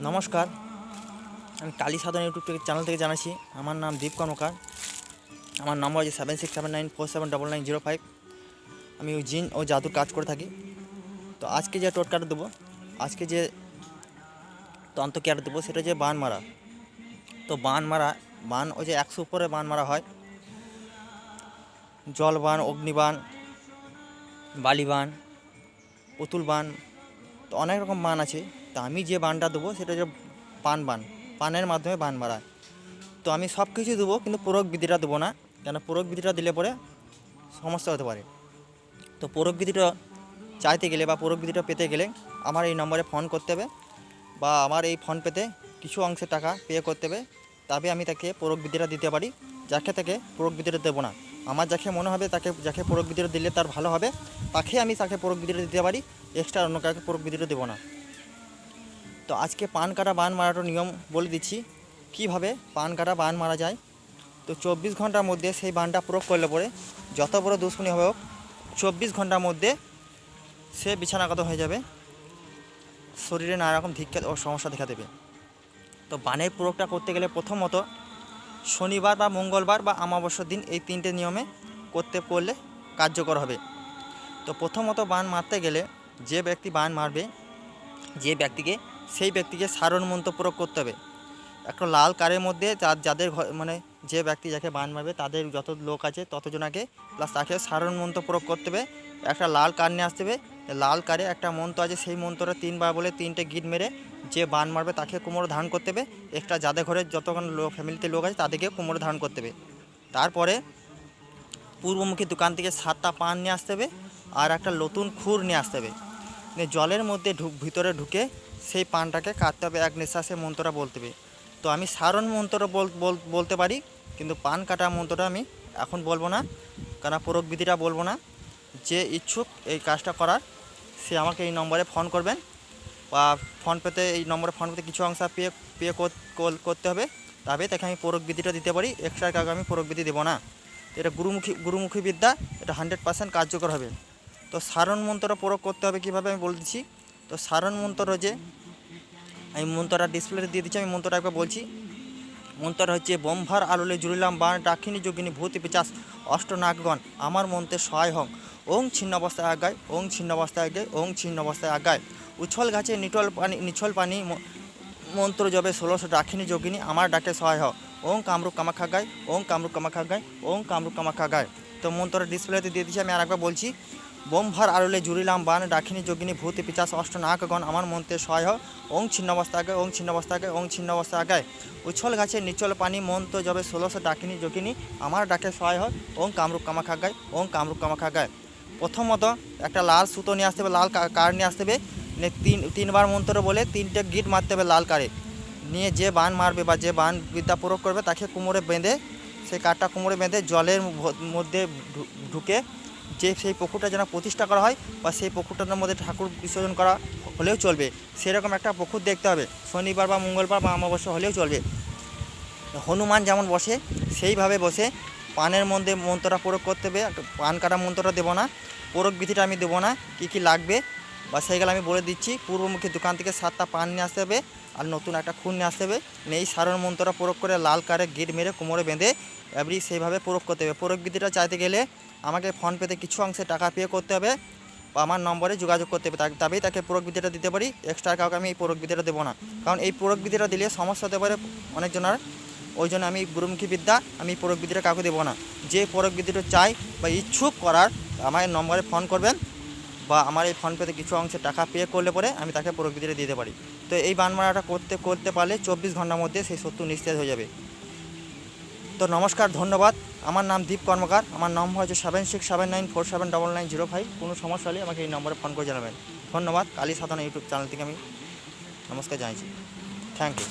নমস্কার, আমি কালী সাধন YouTube channel থেকে জানাচ্ছি। আমার নাম দীপ কর্মকার। আমার নম্বর হচ্ছে 7679479905। আমি ওই জিন ও জাদুর কাজ করে থাকি। তো আজকে যে টোটকাটা দেবো, আজকে যে তন্ত্র কেয়ারটা দেবো, সেটা যে বান মারা। তো বান ওই যে 100 উপরে বান মারা হয়। জল বান, অগ্নিবান, বালিবান, পুতুল বান, তো অনেক রকম বান আছে। তো আমি যে বানটা দেবো সেটা যে পানের মাধ্যমে বান মারা। তো আমি সব কিছু দেবো, কিন্তু প্রয়োগ বিধিটা দেবো না, কেন প্রয়োগ বিধিটা দিলে পরে সমস্যা হতে পারে। তো প্রয়োগ বিধিটা চাইতে গেলে বা প্রয়োগ বিধিটা পেতে গেলে আমার এই নম্বরে ফোন করতে হবে, বা আমার এই ফোন পেতে কিছু অংশে টাকা পে করতে হবে, তবে আমি তাকে প্রয়োগ বিধিটা দিতে পারি। যাকে তাকে প্রয়োগ বিধিটা দেবো না। আমার যাকে মনে হবে যাকে প্রয়োগ বিধিটা দিলে তার ভালো হবে, তাকে প্রয়োগ বিধিটা দিতে পারি। এক্সট্রা অন্য কাউকে প্রয়োগ বিধিটা দেবো না। তো আজকে পান কাটা বান মারাটার নিয়ম বলে দিচ্ছি, কীভাবে পান কাটা বান মারা যায়। তো 24 ঘন্টার মধ্যে সেই বানটা প্রয়োগ করলে পরে যত বড় দুশ্মনী হোক, 24 ঘন্টার মধ্যে সে বিছানাগত হয়ে যাবে, শরীরে নানা রকম ধিক্কার ও সমস্যা দেখা দেবে। তো বানের প্রয়োগটা করতে গেলে প্রথমত শনিবার বা মঙ্গলবার বা অমাবস্যার দিন, এই 3টে নিয়মে করলে কার্যকর হবে। তো প্রথমত বান মারতে গেলে যে ব্যক্তি বান মারবে, সেই ব্যক্তিকে সারণ মন্ত্র প্রয়োগ করতে হবে। একটা লাল কারের মধ্যে যাদের মানে যে ব্যক্তি যাকে বান মারবে তাদের যত লোক আছে ততজনাকে প্লাস তাকে সারণ মন্ত্র প্রয়োগ করতে হবে। একটা লাল কার নিয়ে আসতে হবে। লাল কারে একটা মন্ত্র আছে, সেই মন্ত্রটা 3বার বলে 3টে গিট মেরে যে বান মারবে তাকে কোমরে ধারণ করতে হবে। একটা যাদের ঘরে যতক্ষণ ফ্যামিলিতে লোক আছে তাদেরকে কোমরে ধারণ করতে হবে। তারপরে পূর্বমুখী দোকান থেকে 7টা পান নিয়ে আসতে হবে, আর একটা নতুন খুর নিয়ে আসতে হবে। জলের মধ্যে ভিতরে ঢুকে সেই পানটাকে কাটতে হবে, এক নিঃশ্বাসে মন্ত্রটা বলতে হবে। তো আমি সারণ মন্ত্র বলতে পারি, কিন্তু পান কাটা মন্ত্রটা আমি এখন বলবো না, কারণ প্রয়োগ বিধিটা বলবো না। যে ইচ্ছুক এই কাজটা করার, সে আমাকে এই নম্বরে ফোন করবেন, বা এই নম্বরে ফোন পেতে কিছু অংশ পে করতে হবে, তবে তাকে আমি প্রয়োগ বিধিটা দিতে পারি। এক্সট্রা কাউকে আমি প্রয়োগ বিধি দেবো না। এটা গুরুমুখী বিদ্যা, এটা 100% কার্যকর হবে। তো সারণ মন্ত্র প্রয়োগ করতে হবে কীভাবে আমি বলে দিচ্ছি। তো সারণ মন্ত্র যে আমি মন্ত্রটা ডিসপ্লেতে দিয়ে দিচ্ছি, আমি মন্ত্রটা একবার বলছি। মন্ত্রটা হচ্ছে ব্রহ্মার আলোলে জুড়িলাম বান, ডাকিনী যোগিনী ভূত পিচাস অষ্টনাগগণ আমার মন্ত্রে সহায় হং। ওং ছিন্ন অবস্থায় আগায়, ওং ছিন্ন অবস্থায় আগায়, ওং ছিন্ন অবস্থায় আগায়। উচ্ছল গাছে নিছল পানি মন্ত্র জবে 1600 ডাকিনী যোগিনী আমার ডাকে সহায় হও। ওং কামরূপ কামাখ্যা গায়, ওং কামরূপ কামাখ্যা গায়, ওং কামরূপ কামাখ্যা গায়। তো মন্ত্রটা ডিসপ্লেতে দিয়ে দিচ্ছি, আমি আরেকবার বলছি। ব্রহ্মার আলোলে জুড়িলাম বান, ডাকিনী যোগিনী ভূত পিচাস অষ্টনাগগণ আমার মন্ত্রে সহায় হও। ওং ছিন্ন অবস্থা আগায়, ওং ছিন্ন অবস্থা আগায়, ওং ছিন্ন অবস্থা আগায়। উচ্ছল গাছে নিচল পানি মন্ত্র জবে 1600 ডাকিনী যোগিনী আমার ডাকে সহায় হয়। ওং কামরূপ কামাখ্যা গায়, ওং কামরূপ কামাখ্যা গায়। প্রথমত একটা লাল সুতো নিয়ে আসতে হবে, লাল কার নিয়ে আসতে হবে। তিনবার মন্ত্র বলে 3টে গিট মারতে হবে লাল কারে। নিয়ে যে বান মারবে বা যে বান বিদ্যা প্রয়োগ করবে তাকে কোমরে বেঁধে, সেই কাঠটা কোমরে বেঁধে জলের মধ্যে ঢুকে সেই পুকুরটা যেন প্রতিষ্ঠা করা হয়, বা সেই পুকুরটার মধ্যে ঠাকুর বিসর্জন করা হলেও চলবে, সেরকম একটা পুকুর দেখতে হবে। শনিবার বা মঙ্গলবার বা অমাবস্যা হলেও চলবে। হনুমান যেমন বসে সেইভাবে বসে পানের মধ্যে মন্ত্রটা প্রয়োগ করতে হবে। পান কাটা মন্ত্রটা দেবো না, প্রয়োগ বিধিটা আমি দেবো না। কী লাগবে বা সেইগুলো আমি বলে দিচ্ছি। পূর্বমুখী দোকান থেকে 7টা পান নিয়ে আসতে হবে, আর নতুন একটা খুন নিয়ে আসতে হবে। এই সারণ মন্ত্রটা প্রয়োগ করে লাল কারে গিট মেরে কোমরে বেঁধে এবারে সেইভাবে প্রয়োগ করতে হবে। প্রয়োগ বিধিটা চাইতে গেলে আমাকে ফোন পেতে কিছু অংশে টাকা পে করতে হবে, বা আমার নম্বরে যোগাযোগ করতে হবে, তবেই তাকে প্রয়োগ বিধিটা দিতে পারি। এক্সট্রা কাউকে আমি এই প্রয়োগ বিধিটা দেবো না, কারণ এই প্রয়োগ বিধিটা দিলে সমস্যা হতে পারে অনেকজনের। ওই জন্য আমি গুরুমুখী বিদ্যা, আমি প্রয়োগ বিধিটা কাউকে দেবো না। যে প্রয়োগ বিধিটা চাই বা ইচ্ছুক করার, আমার নম্বরে ফোন করবেন, বা আমার এই ফোন পেতে কিছু অংশে টাকা পে করলে পরে আমি তাকে প্রয়োগ বিধিটা দিতে পারি। তো এই বান মারাটা করতে পারলে 24 ঘন্টার মধ্যে সেই শত্রু নিস্তেজ হয়ে যাবে। তো নমস্কার, ধন্যবাদ। আমার নাম দীপ কর্মকার। আমার নম্বর হচ্ছে 7679479905। কোনো সমস্যা হলে আমাকে এই নম্বরে ফোন করে জানাবেন। ধন্যবাদ। কালী সাধনা ইউটিউব চ্যানেল থেকে আমি নমস্কার জানাচ্ছি। Thank you.